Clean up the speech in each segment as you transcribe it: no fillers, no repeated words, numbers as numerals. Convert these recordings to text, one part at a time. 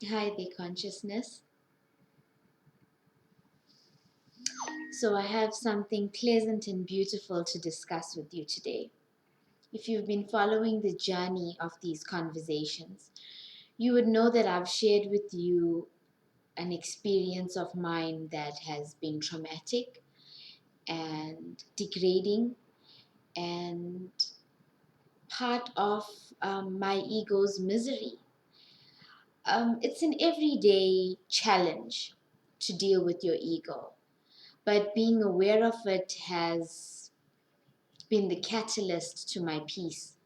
Hi there, consciousness. So, I have something pleasant and beautiful to discuss with you today. If you've been following the journey of these conversations, you would know that I've shared with you an experience of mine that has been traumatic and degrading and part of my ego's misery. It's an everyday challenge to deal with your ego, but being aware of it has been the catalyst to my peace.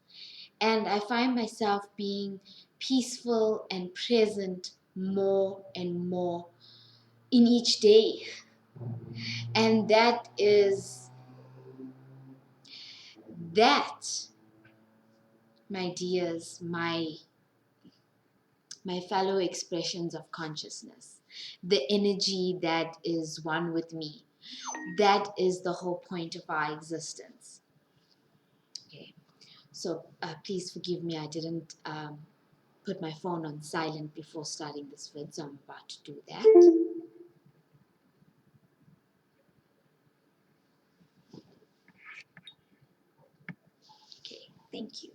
And I find myself being peaceful and present more and more in each day. And that, my dears, my fellow expressions of consciousness, the energy that is one with me, that is the whole point of our existence. Okay. So please forgive me, I didn't put my phone on silent before starting this vid, so I'm about to do that. Okay, thank you.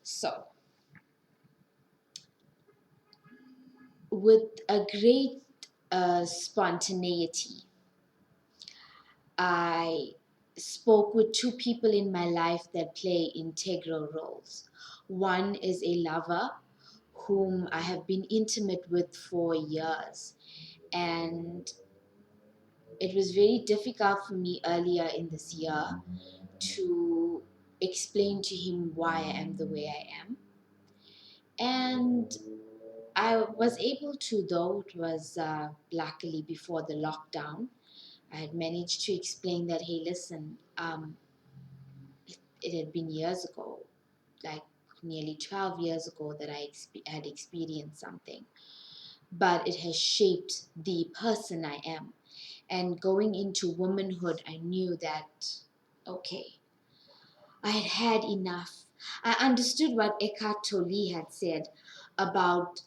So, with a great spontaneity, I spoke with two people in my life that play integral roles. One is a lover whom I have been intimate with for years, and it was very difficult for me earlier in this year to explain to him why I am the way I am. And I was able to, though it was luckily before the lockdown, I had managed to explain that, hey, listen, it had been years ago, like nearly 12 years ago, that I had experienced something, but it has shaped the person I am. And going into womanhood, I knew that, okay, I had had enough. I understood what Eckhart Tolle had said about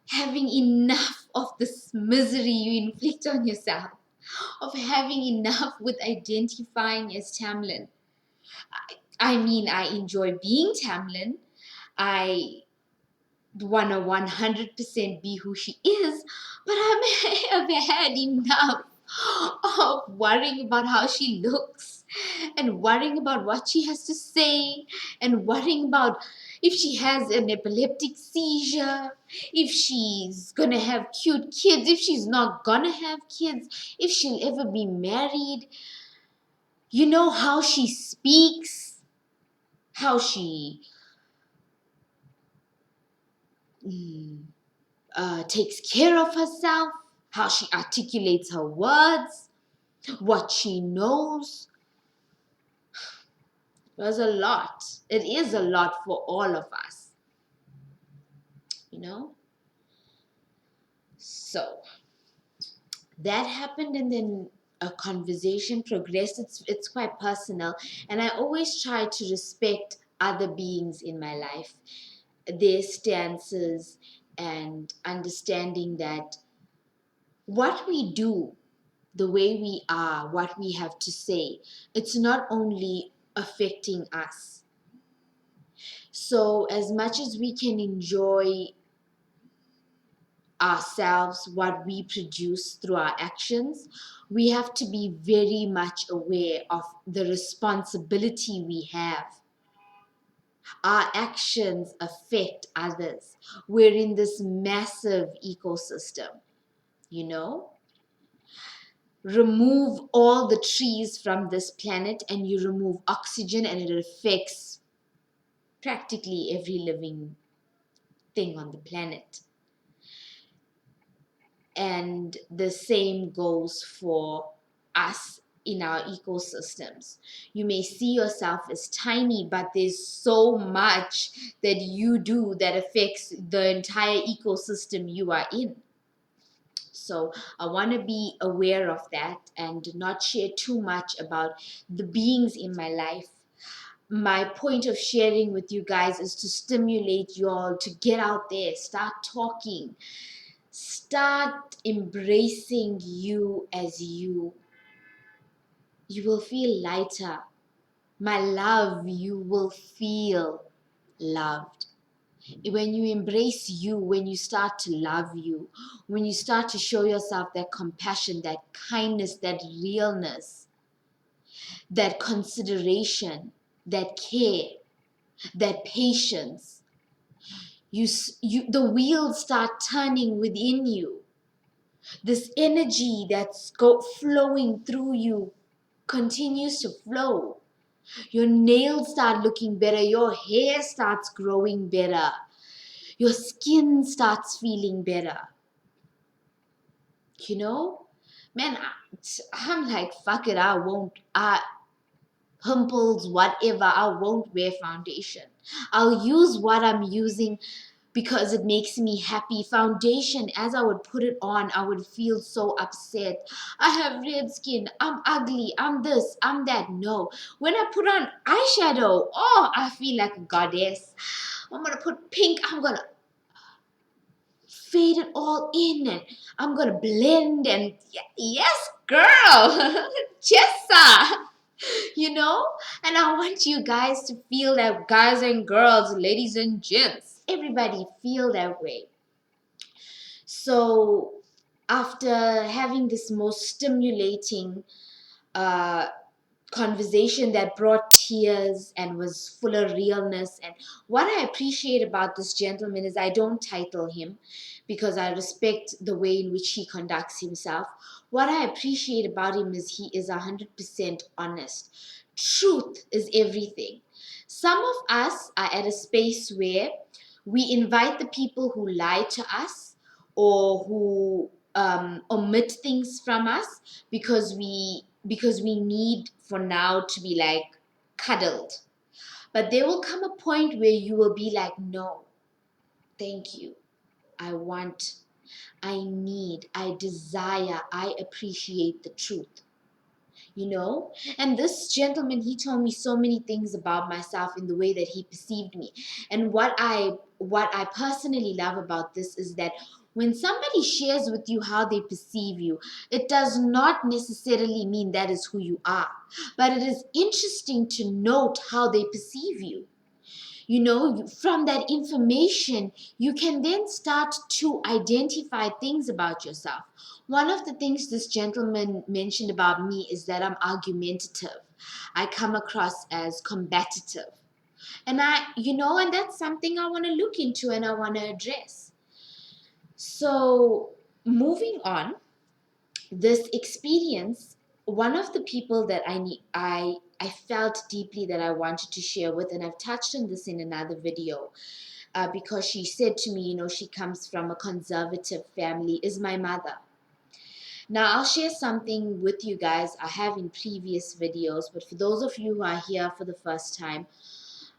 having enough of this misery you inflict on yourself, of having enough with identifying as Tamlin. I mean, I enjoy being Tamlin. I want to 100% be who she is, but I have had enough of worrying about how she looks and worrying about what she has to say and worrying about if she has an epileptic seizure, if she's gonna have cute kids, if she's not gonna have kids, if she'll ever be married. You know how she speaks, how she takes care of herself, how she articulates her words, what she knows. It was a lot. It is a lot for all of us, you know? So that happened, and then a conversation progressed. It's quite personal, and I always try to respect other beings in my life, their stances, and understanding that what we do, the way we are, what we have to say, it's not only affecting us. So, as much as we can enjoy ourselves, what we produce through our actions, we have to be very much aware of the responsibility we have. Our actions affect others. We're in this massive ecosystem, you know? Remove all the trees from this planet and you remove oxygen, and it affects practically every living thing on the planet. And the same goes for us in our ecosystems. You may see yourself as tiny, but there's so much that you do that affects the entire ecosystem you are in. So I want to be aware of that and not share too much about the beings in my life. my point of sharing with you guys is to stimulate you all to get out there, start talking, start embracing you as you. You will feel lighter. My love, you will feel loved. When you embrace you, when you start to love you, when you start to show yourself that compassion, that kindness, that realness, that consideration, that care, that patience, the wheels start turning within you. This energy that's flowing through you continues to flow. Your nails start looking better, your hair starts growing better, your skin starts feeling better. You know, man, I'm like, fuck it, I won't. Pimples, whatever, I won't wear foundation. I'll use what I'm using because it makes me happy. Foundation, as I would put it on, I would feel so upset. I have red skin, I'm ugly, I'm this, I'm that. No. When I put on eyeshadow, oh, I feel like a goddess. I'm gonna put pink, I'm gonna fade it all in and I'm gonna blend and yes, girl, Chessa. You know? And I want you guys to feel that, guys and girls, ladies and gents, everybody feel that way. So, after having this most stimulating uh, conversation that brought tears and was full of realness, and what I appreciate about this gentleman is I don't title him because I respect the way in which he conducts himself. What I appreciate about him is he is 100% honest. Truth is everything. Some of us are at a space where we invite the people who lie to us or who omit things from us because we need for now to be like cuddled. But there will come a point where you will be like, no, thank you. I want, I need, I desire, I appreciate the truth. You know, and this gentleman, he told me so many things about myself in the way that he perceived me. And what I personally love about this is that when somebody shares with you how they perceive you, it does not necessarily mean that is who you are, but it is interesting to note how they perceive you. You know, from that information, you can then start to identify things about yourself. One of the things this gentleman mentioned about me is that I'm argumentative. I come across as combative. And and that's something I want to look into and I want to address. So, moving on, this experience, one of the people that I felt deeply that I wanted to share with, and I've touched on this in another video, because she said to me, she comes from a conservative family, is my mother. Now, I'll share something with you guys I have in previous videos, but for those of you who are here for the first time,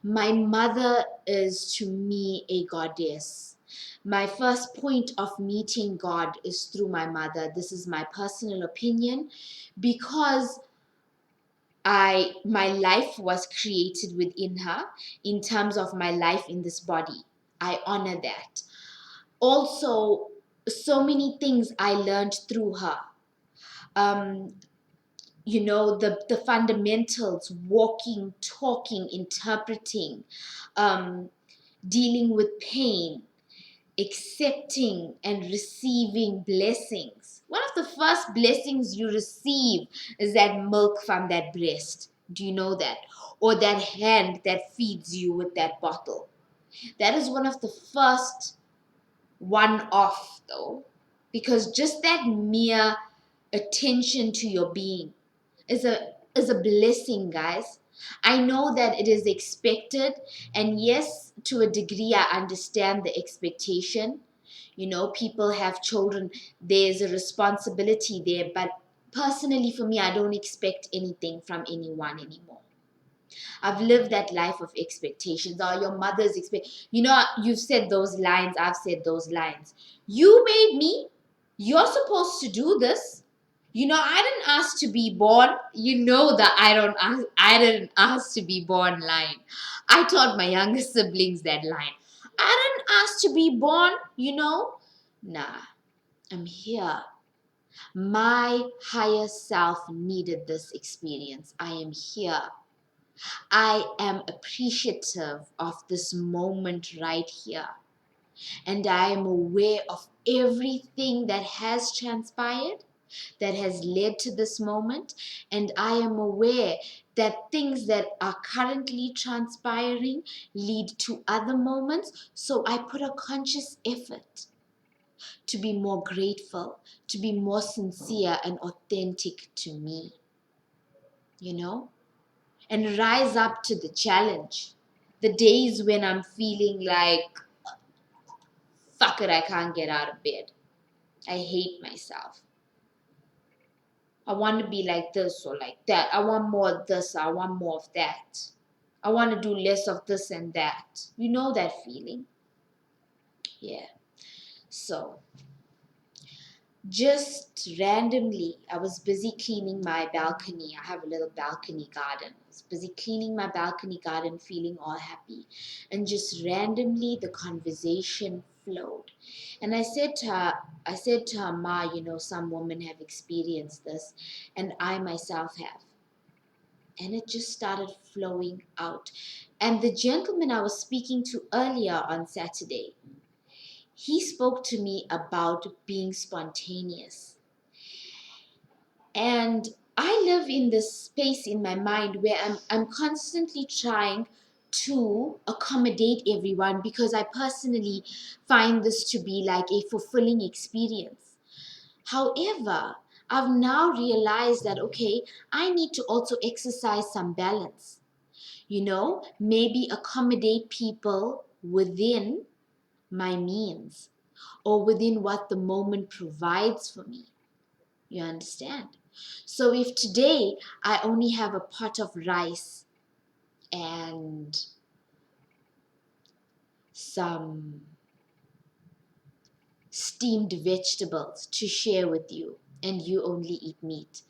my mother is to me a goddess. My first point of meeting God is through my mother. This is my personal opinion because my life was created within her in terms of my life in this body. I honor that. Also, so many things I learned through her. Um, the fundamentals, walking, talking, interpreting, um, dealing with pain, accepting and receiving blessings. One of the first blessings you receive is that milk from that breast. Do you know that? Or that hand that feeds you with that bottle. That is one of the first one off, though, because just that mere attention to your being is a blessing, guys. I know that it is expected, and yes, to a degree I understand the expectation. People have children, there's a responsibility there, but personally for me, I don't expect anything from anyone anymore. I've lived that life of expectations. Or your mother's you've said those lines, I've said those lines. You made me, you're supposed to do this. I didn't ask to be born. You know that I didn't ask to be born line. I taught my younger siblings that line. I didn't ask to be born. Nah, I'm here. My higher self needed this experience. I am here. I am appreciative of this moment right here. And I am aware of everything that has transpired, that has led to this moment. And I am aware that things that are currently transpiring lead to other moments. So I put a conscious effort to be more grateful, to be more sincere and authentic to me, you know, and rise up to the challenge. The days when I'm feeling like, fuck it, I can't get out of bed. I hate myself. I want to be like this or like that. I want more of this. I want more of that. I want to do less of this and that. You know that feeling? Yeah. So, just randomly, I was busy cleaning my balcony. I have a little balcony garden. I was busy cleaning my balcony garden, feeling all happy. And just randomly, the conversation flowed. And I said to her, Ma, some women have experienced this, and I myself have. And it just started flowing out. And the gentleman I was speaking to earlier on Saturday, he spoke to me about being spontaneous. And I live in this space in my mind where I'm constantly trying to accommodate everyone because I personally find this to be like a fulfilling experience. However, I've now realized that, okay, I need to also exercise some balance. Maybe accommodate people within my means or within what the moment provides for me. You understand? So if today I only have a pot of rice and some steamed vegetables to share with you, and you only eat meat,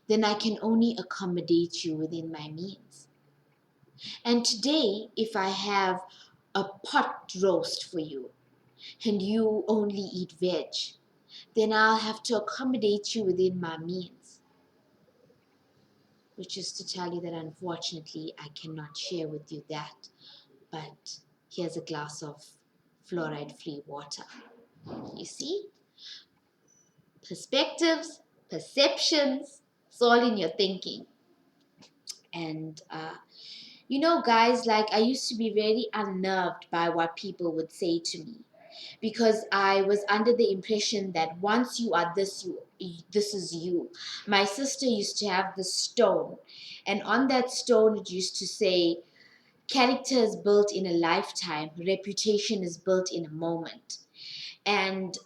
then I can only accommodate you within my means. And today, if I have a pot roast for you and you only eat veg, then I'll have to accommodate you within my means, which is to tell you that unfortunately I cannot share with you that. But here's a glass of fluoride-free water. You see? Perspectives, perceptions, it's all in your thinking. And guys, like I used to be very unnerved by what people would say to me because I was under the impression that once you are this, this is you. My sister used to have this stone, and on that stone it used to say, character is built in a lifetime, reputation is built in a moment. And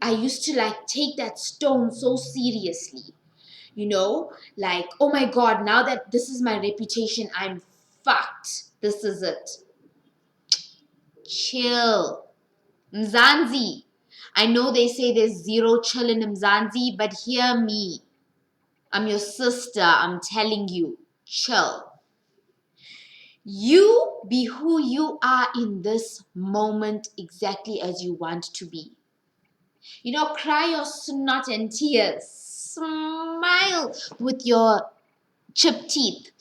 I used to like take that stone so seriously, like, oh my God, now that this is my reputation, I'm fucked. This is it. Chill. Mzansi. I know they say there's zero chill in Mzansi, but hear me. I'm your sister. I'm telling you, chill. You be who you are in this moment exactly as you want to be. Cry your snot and tears. Smile with your chipped teeth.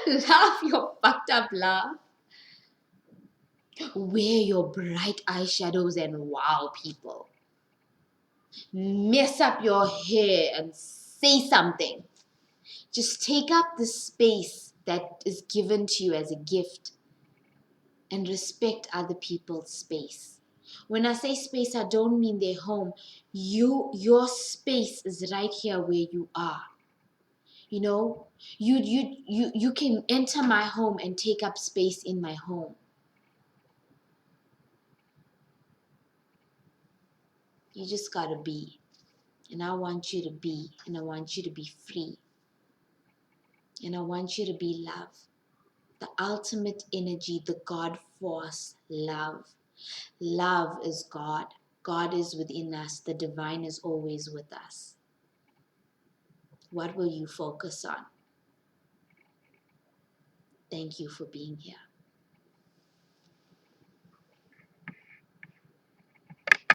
Laugh your fucked up laugh. Wear your bright eyeshadows and wow people. Mess up your hair and say something. Just take up the space that is given to you as a gift and respect other people's space. When I say space, I don't mean their home. Your space is right here where you are. You can enter my home and take up space in my home. You just gotta be. And I want you to be. And I want you to be free. And I want you to be love. The ultimate energy, the God force, love. Love is God. God is within us, the divine is always with us. What will you focus on? Thank you for being here.